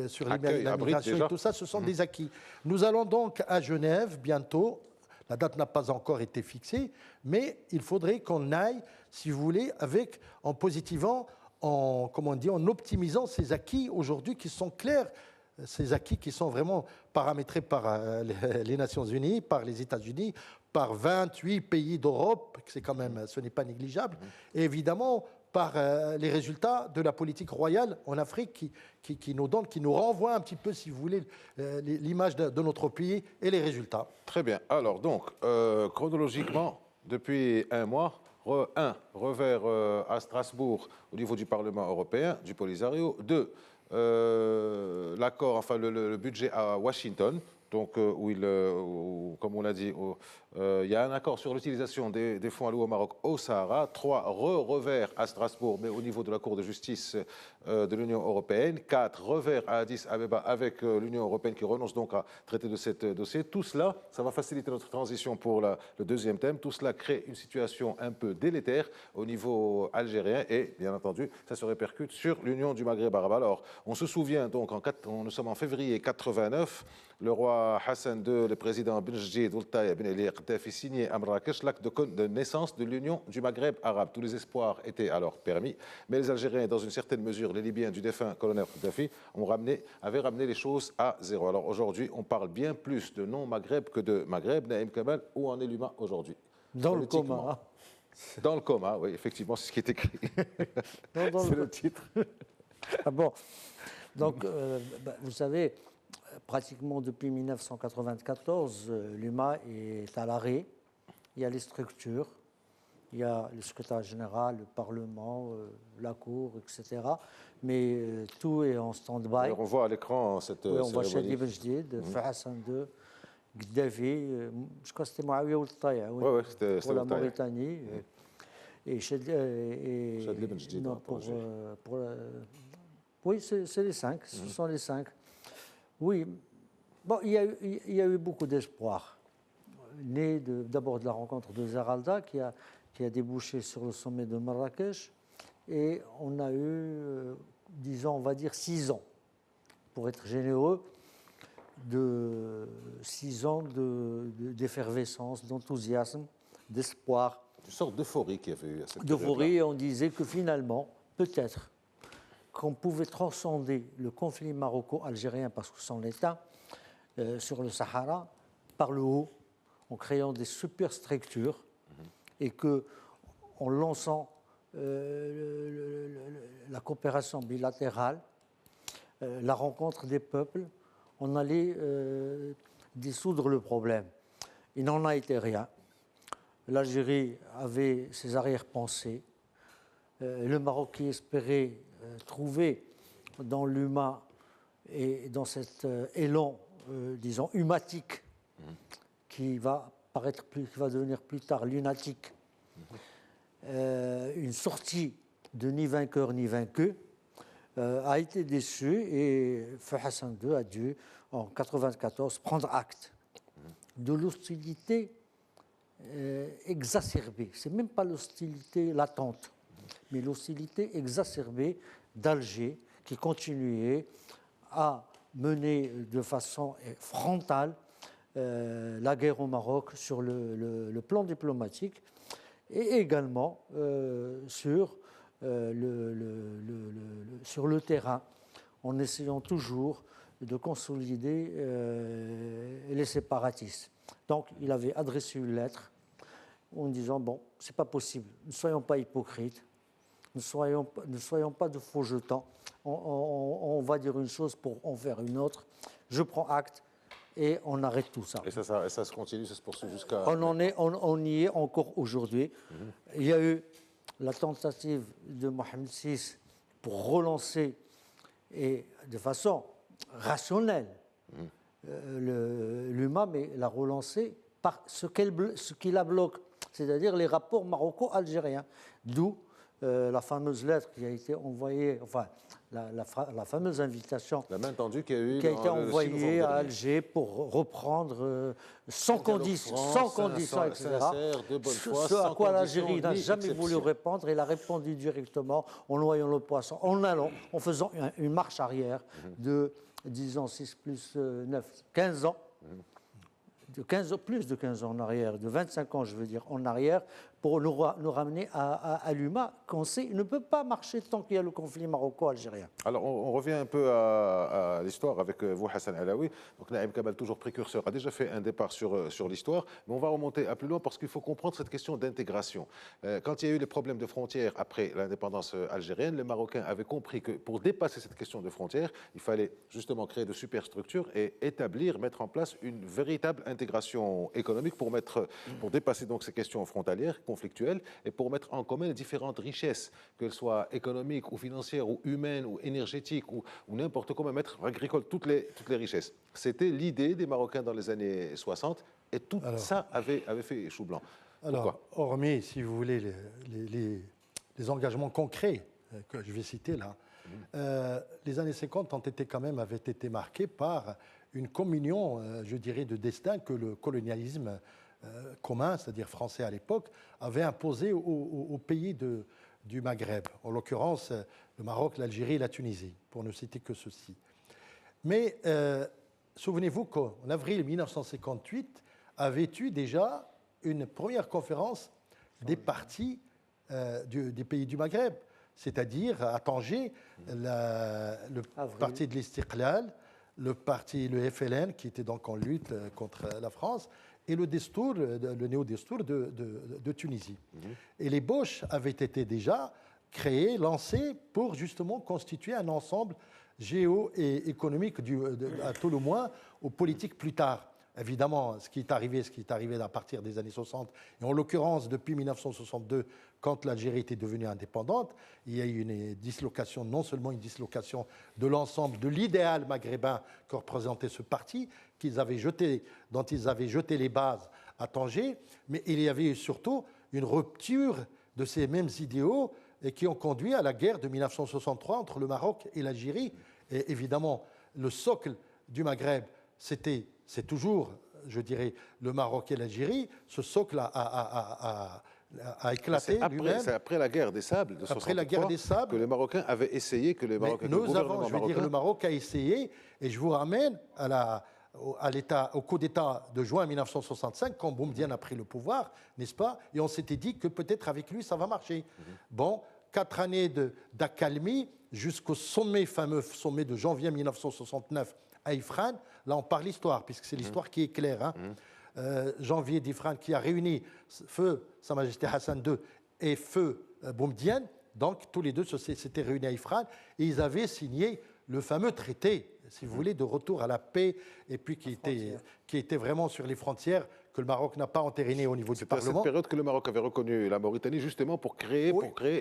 sur l'immigration et tout ça, ce sont des acquis. Nous allons donc à Genève bientôt, La date n'a pas encore été fixée, mais il faudrait qu'on aille, si vous voulez, en positivant, en optimisant ces acquis aujourd'hui qui sont clairs, ces acquis qui sont vraiment paramétrés par les Nations Unies, par les États-Unis, par 28 pays d'Europe, ce n'est pas négligeable, et évidemment par les résultats de la politique royale en Afrique qui nous renvoie un petit peu, si vous voulez, l'image de notre pays et les résultats. Très bien. Alors donc, chronologiquement, depuis un mois, revers à Strasbourg au niveau du Parlement européen, du Polisario. 2, l'accord, enfin le budget à Washington, donc comme on l'a dit, il y a un accord sur l'utilisation des fonds alloués au Maroc au Sahara. 3, revers à Strasbourg, mais au niveau de la Cour de justice de l'Union européenne. 4, revers à Addis Abeba avec l'Union européenne qui renonce donc à traiter de ce dossier. Tout cela, ça va faciliter notre transition pour le deuxième thème. Tout cela crée une situation un peu délétère au niveau algérien et, bien entendu, ça se répercute sur l'Union du Maghreb arabe. Alors, on se souvient donc, nous sommes en février 89, le roi Hassan II, le président Ben Jdid Ould Taya Ben Ali Qaddafi signé à Marrakech l'acte de naissance de l'Union du Maghreb arabe. Tous les espoirs étaient alors permis, mais les Algériens, dans une certaine mesure, les Libyens du défunt colonel Qaddafi, avaient ramené les choses à zéro. Alors aujourd'hui, on parle bien plus de non-Maghreb que de Maghreb. Naïm Kamal, où en est l'humain aujourd'hui? Dans le coma. Dans le coma, oui, effectivement, c'est ce qui est écrit. C'est le titre. Ah bon. Donc, vous savez, pratiquement depuis 1994, l'UMA est à l'arrêt. Il y a les structures, il y a le secrétaire général, le Parlement, la Cour, etc. Mais tout est en stand-by. On voit à l'écran cette on voit cérémonie. Chadi Ben Jdid, Hassan II, Gaddafi, je crois que c'était Mouawiya Ould Taya, c'était pour la Ould Taya. Mauritanie. Et Chadli Ben Jdid, oui, c'est les 5, ce sont les 5. Oui, bon, il y a eu beaucoup d'espoir, né d'abord de la rencontre de Zeralda qui a débouché sur le sommet de Marrakech, et on a eu, disons, on va dire 6 ans, pour être généreux, 6 ans d'effervescence, d'enthousiasme, d'espoir. Une sorte d'euphorie qu'il y avait eu à cette D'euphorie, et on disait que finalement, peut-être, qu'on pouvait transcender le conflit maroco-algérien, parce que c'en est un, sur le Sahara, par le haut, en créant des superstructures, et qu'en lançant la coopération bilatérale, la rencontre des peuples, on allait dissoudre le problème. Il n'en a été rien. L'Algérie avait ses arrière-pensées. Le Maroc qui espérait trouver dans l'humain et dans cet élan, disons, humatique, qui va devenir plus tard lunatique, une sortie de ni vainqueur ni vaincu, a été déçu, et Feu Hassan II a dû, en 1994, prendre acte de l'hostilité exacerbée. Ce n'est même pas l'hostilité latente, mais l'hostilité exacerbée d'Alger, qui continuait à mener de façon frontale la guerre au Maroc sur le plan diplomatique, et également sur le terrain, en essayant toujours de consolider les séparatistes. Donc il avait adressé une lettre en disant, bon, c'est pas possible, ne soyons pas hypocrites, ne soyons pas de faux jetons, on va dire une chose pour en faire une autre, je prends acte et on arrête tout ça. Et ça se continue, ça se poursuit jusqu'à... On y est encore aujourd'hui. Il y a eu la tentative de Mohamed VI pour relancer, et de façon rationnelle, l'UMA, mais la relancer par ce qui la bloque, c'est-à-dire les rapports maroco-algériens. D'où la fameuse lettre qui a été envoyée, enfin la fameuse invitation la main tendue qui a été envoyée à Alger pour reprendre sans condition, etc. De bonne foi, ce à quoi l'Algérie n'a jamais voulu répondre. Elle a répondu directement en noyant le poisson, en faisant une marche arrière de, disons, 6 plus 9, 15 ans, plus de 15 ans en arrière, de 25 ans, je veux dire, en arrière, pour nous ramener à l'UMA, qu'on sait ne peut pas marcher tant qu'il y a le conflit maroco-algérien. Alors, on revient un peu à l'histoire avec vous, Hassan Alaoui. Donc, Naïm Kamal, toujours précurseur, a déjà fait un départ sur l'histoire, mais on va remonter à plus loin parce qu'il faut comprendre cette question d'intégration. Quand il y a eu les problèmes de frontières après l'indépendance algérienne, les Marocains avaient compris que pour dépasser cette question de frontières, il fallait justement créer de superstructures et mettre en place une véritable intégration économique pour dépasser donc ces questions frontalières, conflictuelles, et pour mettre en commun les différentes richesses, qu'elles soient économiques ou financières ou humaines ou énergétiques ou n'importe comment, mettre agricole, toutes les richesses. C'était l'idée des Marocains dans les années 60 et tout ça avait fait chou blanc. Alors, hormis, si vous voulez, les engagements concrets que je vais citer là, les années 50 avaient été marquées par une communion, je dirais, de destin que le colonialisme commun, c'est-à-dire français à l'époque, avait imposé aux pays du Maghreb, en l'occurrence le Maroc, l'Algérie et la Tunisie, pour ne citer que ceci. Mais souvenez-vous qu'en avril 1958 avait eu déjà une première conférence des partis des pays du Maghreb, c'est-à-dire à Tanger, le parti de l'Istiqlal, le FLN, qui était donc en lutte contre la France, et le Destour, le néo-Destour de Tunisie. Et les Boches avaient été déjà créés, lancés pour justement constituer un ensemble géo et économique, à tout le moins, aux politiques plus tard. Évidemment, ce qui est arrivé à partir des années 60, et en l'occurrence depuis 1962, quand l'Algérie était devenue indépendante, il y a eu une dislocation, non seulement une dislocation de l'ensemble de l'idéal maghrébin que représentait ce parti, dont ils avaient jeté les bases à Tanger, mais il y avait surtout une rupture de ces mêmes idéaux et qui ont conduit à la guerre de 1963 entre le Maroc et l'Algérie. Et évidemment, le socle du Maghreb, c'est toujours, je dirais, le Maroc et l'Algérie. Ce socle a éclaté lui-même. C'est après la guerre des Sables de 1963 que les Marocains avaient essayé, le Maroc a essayé, et je vous ramène au coup d'État de juin 1965, quand Boumedienne a pris le pouvoir, n'est-ce pas? Et on s'était dit que peut-être avec lui, ça va marcher. Bon, 4 années d'accalmie jusqu'au fameux sommet de janvier 1969 à Ifrane. Là, on parle histoire, puisque c'est l'histoire qui est claire. Janvier d'Ifrane, qui a réuni feu Sa Majesté Hassan II et feu Boumedienne. Donc, tous les deux s'étaient réunis à Ifrane et ils avaient signé le fameux traité, si vous voulez, de retour à la paix, et puis qui était vraiment sur les frontières, que le Maroc n'a pas entériné au niveau du Parlement. C'est à cette période que le Maroc avait reconnu la Mauritanie, justement pour créer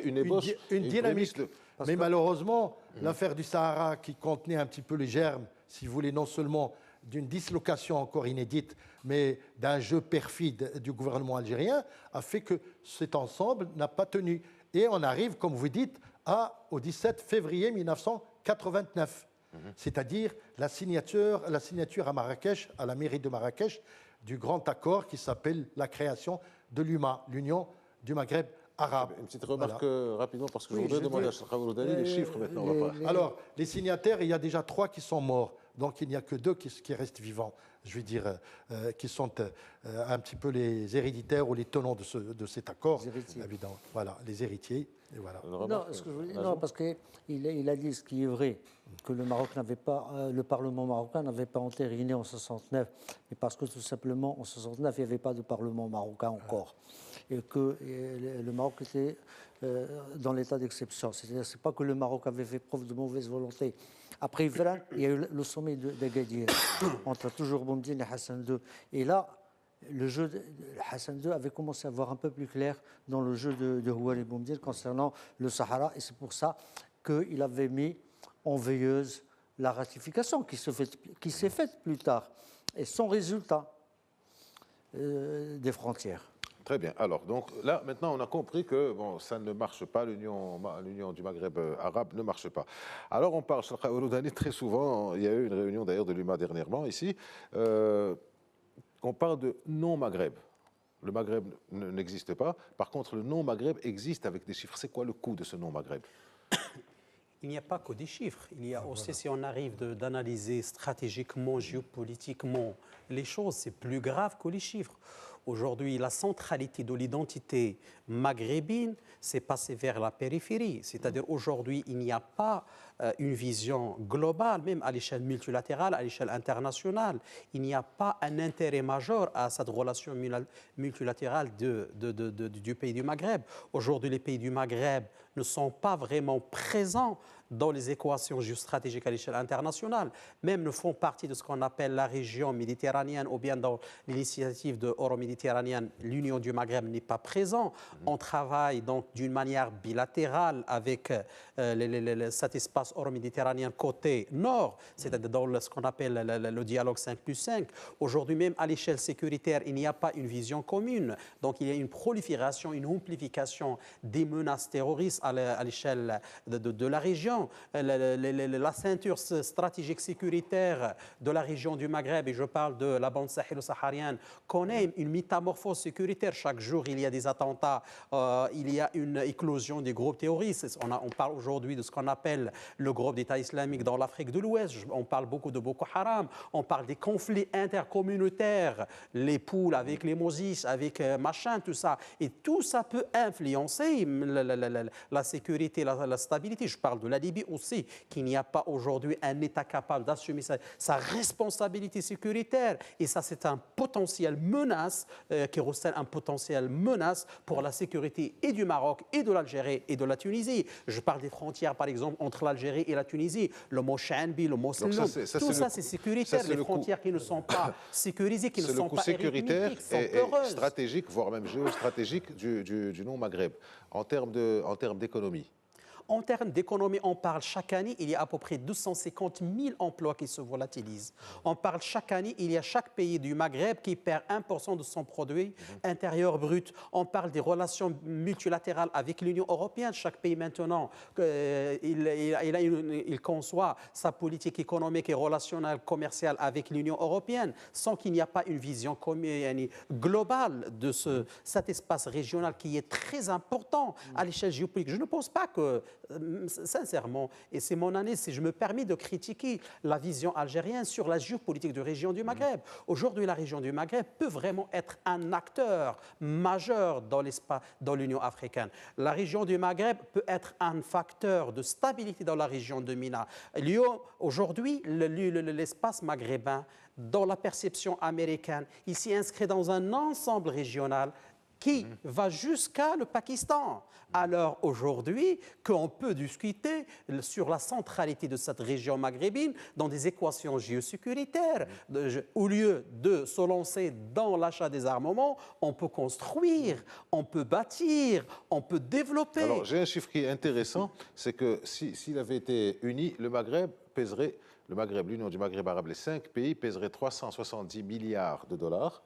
une ébauche, une dynamique. Mais malheureusement, l'affaire du Sahara, qui contenait un petit peu les germes, si vous voulez, non seulement d'une dislocation encore inédite, mais d'un jeu perfide du gouvernement algérien, a fait que cet ensemble n'a pas tenu. Et on arrive, comme vous dites, au 17 février 1989, c'est-à-dire la signature à Marrakech, à la mairie de Marrakech, du grand accord qui s'appelle la création de l'UMA, l'Union du Maghreb arabe. Une petite remarque rapidement, parce que je voudrais demander à Cheikh Aouloudani les chiffres maintenant. Alors, les signataires, il y a déjà 3 qui sont morts. Donc il n'y a que 2 qui restent vivants, je veux dire, qui sont un petit peu les héréditaires ou les tenants de cet accord. Les héritiers. Évidemment. Voilà, les héritiers. Et voilà. Non, parce qu'il a dit ce qui est vrai, que le Parlement marocain n'avait pas entériné en 69, mais parce que tout simplement en 69 il n'y avait pas de Parlement marocain encore, et que le Maroc était dans l'état d'exception. C'est-à-dire, c'est pas que le Maroc avait fait preuve de mauvaise volonté. Après Ifrane, il y a eu le sommet d'Agadir entre toujours Boumedienne et Hassan II. Et là, le jeu de Hassan II avait commencé à voir un peu plus clair dans le jeu de Houari Boumedienne concernant le Sahara. Et c'est pour ça qu'il avait mis en veilleuse la ratification qui s'est faite plus tard, et sans résultat des frontières. Très bien. Alors, donc là, maintenant, on a compris que ça ne marche pas, l'Union du Maghreb arabe ne marche pas. Alors, on parle, Cheikh Aouloudani, très souvent, il y a eu une réunion d'ailleurs de l'UMA dernièrement ici, on parle de non-Maghreb. Le Maghreb n'existe pas. Par contre, le non-Maghreb existe avec des chiffres. C'est quoi le coût de ce non-Maghreb? Il n'y a pas que des chiffres. Il y a aussi, si on arrive d'analyser stratégiquement, géopolitiquement les choses, c'est plus grave que les chiffres. Aujourd'hui, la centralité de l'identité maghrébine s'est passée vers la périphérie. C'est-à-dire aujourd'hui, il n'y a pas une vision globale, même à l'échelle multilatérale, à l'échelle internationale. Il n'y a pas un intérêt majeur à cette relation multilatérale du pays du Maghreb. Aujourd'hui, les pays du Maghreb ne sont pas vraiment présents dans les équations géostratégiques à l'échelle internationale, même ne font partie de ce qu'on appelle la région méditerranéenne ou bien dans l'initiative de euro-méditerranéenne, l'Union du Maghreb n'est pas présente. On travaille donc d'une manière bilatérale avec cet espace euro-méditerranéen côté nord, c'est-à-dire dans ce qu'on appelle le dialogue 5+5. Aujourd'hui même, à l'échelle sécuritaire, il n'y a pas une vision commune. Donc il y a une prolifération, une amplification des menaces terroristes à l'échelle de la région. La ceinture stratégique sécuritaire de la région du Maghreb, et je parle de la bande sahélo-saharienne, connaît une métamorphose sécuritaire. Chaque jour, il y a des attentats, il y a une éclosion des groupes terroristes. On parle aujourd'hui de ce qu'on appelle le groupe d'État islamique dans l'Afrique de l'Ouest. On parle beaucoup de Boko Haram. On parle des conflits intercommunautaires, les poules avec les Moses, avec machin, tout ça. Et tout ça peut influencer la sécurité, la stabilité. Je parle de la Libye aussi, qu'il n'y a pas aujourd'hui un État capable d'assumer sa responsabilité sécuritaire. Et ça, c'est un potentiel menace qui recèle un potentiel menace pour la sécurité et du Maroc, et de l'Algérie, et de la Tunisie. Je parle des frontières, par exemple, entre l'Algérie et la Tunisie. Le mot Chanbi, le mot Selloum, tout ça, c'est sécuritaire. Les frontières qui ne sont pas sécurisées, qui ne sont pas sécuritaire et stratégique, voire même géostratégique du non-Maghreb, en termes d'économie. En termes d'économie, on parle chaque année, il y a à peu près 250 000 emplois qui se volatilisent. On parle chaque année, il y a chaque pays du Maghreb qui perd 1% de son produit intérieur brut. On parle des relations multilatérales avec l'Union européenne. Chaque pays maintenant, il conçoit sa politique économique et relationnelle commerciale avec l'Union européenne sans qu'il n'y ait pas une vision commune, globale de cet espace régional qui est très important à l'échelle géopolitique. Je ne pense pas que sincèrement, et c'est mon année, si je me permets de critiquer la vision algérienne sur la géopolitique de la région du Maghreb. Aujourd'hui, la région du Maghreb peut vraiment être un acteur majeur dans l'Union africaine. La région du Maghreb peut être un facteur de stabilité dans la région de Mina. Aujourd'hui, l'espace maghrébin, dans la perception américaine, il s'y inscrit dans un ensemble régional qui va jusqu'à le Pakistan. Alors aujourd'hui, qu'on peut discuter sur la centralité de cette région maghrébine dans des équations géosécuritaires. Au lieu de se lancer dans l'achat des armements, on peut construire, on peut bâtir, on peut développer. Alors j'ai un chiffre qui est intéressant, c'est que s'il avait été uni, le Maghreb pèserait, l'Union du Maghreb arabe, les 5 pays pèseraient 370 milliards de dollars.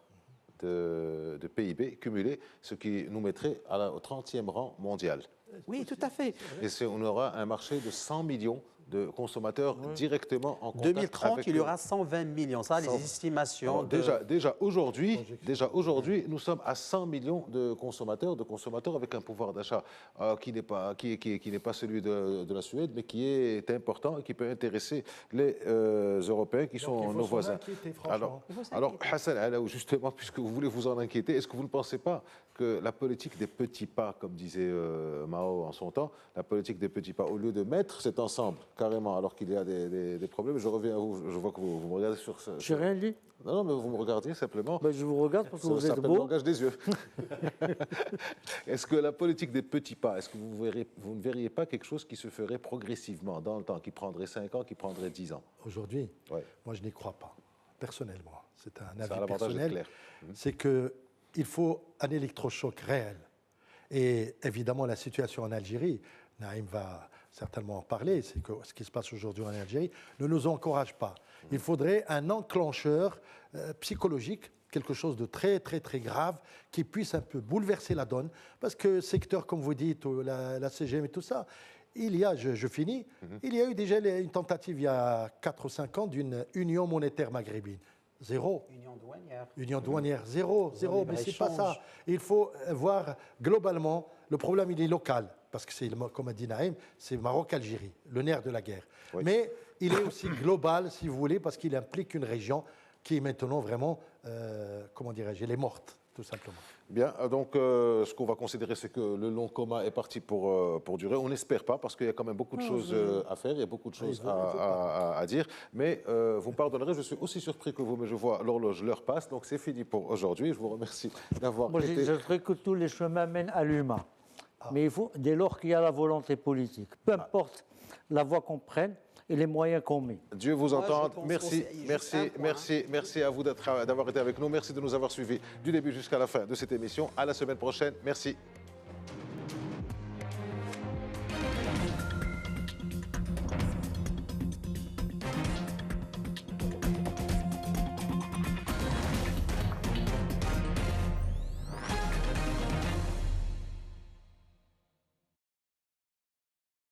De PIB cumulé, ce qui nous mettrait au 30e rang mondial. Oui, tout à fait. Et on aura un marché de 100 millions de consommateurs directement en contact 2030, avec il y aura 120 millions. Ça, les estimations. Déjà aujourd'hui, nous sommes à 100 millions de consommateurs avec un pouvoir d'achat qui n'est pas celui de la Suède, mais qui est important et qui peut intéresser les Européens qui sont nos voisins. Alors, Hassan Alaoui, justement, puisque vous voulez vous en inquiéter, est-ce que vous ne pensez pas que la politique des petits pas, comme disait Mao en son temps, la politique des petits pas, au lieu de mettre cet ensemble carrément, alors qu'il y a des problèmes, je reviens à vous, je vois que vous me regardez sur ce... Je n'ai rien dit. Non, mais vous me regardiez simplement. Ben, je vous regarde parce que vous êtes beau. Ça langage des yeux. Est-ce que la politique des petits pas, est-ce que vous ne verriez pas quelque chose qui se ferait progressivement dans le temps, qui prendrait 5 ans, qui prendrait 10 ans? Aujourd'hui, ouais. Moi je n'y crois pas, personnellement. C'est un ça avis personnel. C'est qu'il faut un électrochoc réel. Et évidemment, la situation en Algérie, Naïm va certainement en parler, c'est que ce qui se passe aujourd'hui en Algérie ne nous encourage pas. Il faudrait un enclencheur psychologique, quelque chose de très, très, très grave, qui puisse un peu bouleverser la donne. Parce que secteur, comme vous dites, la CGM et tout ça, il y a, je finis, il y a eu déjà une tentative il y a 4 ou 5 ans d'une union monétaire maghrébine. Zéro. Union douanière, zéro. Mais c'est pas ça. Il faut voir globalement, le problème il est local. parce que c'est, comme a dit Naïm, c'est Maroc-Algérie, le nerf de la guerre. Oui. Mais il est aussi global, si vous voulez, parce qu'il implique une région qui est maintenant vraiment, comment dirais-je, elle est morte, tout simplement. Bien, donc ce qu'on va considérer, c'est que le long coma est parti pour durer. On n'espère pas, parce qu'il y a quand même beaucoup de choses à faire, il y a beaucoup de choses à dire. Mais vous me pardonnerez, je suis aussi surpris que vous, mais je vois l'horloge, l'heure passe, donc c'est fini pour aujourd'hui. Je vous remercie d'avoir été... Je dirais que tous les chemins mènent à l'humain. Mais il faut, dès lors qu'il y a la volonté politique, peu importe la voie qu'on prenne, et les moyens qu'on met. Dieu vous entende. Merci, aussi, merci à vous d'avoir été avec nous. Merci de nous avoir suivis du début jusqu'à la fin de cette émission. À la semaine prochaine. Merci.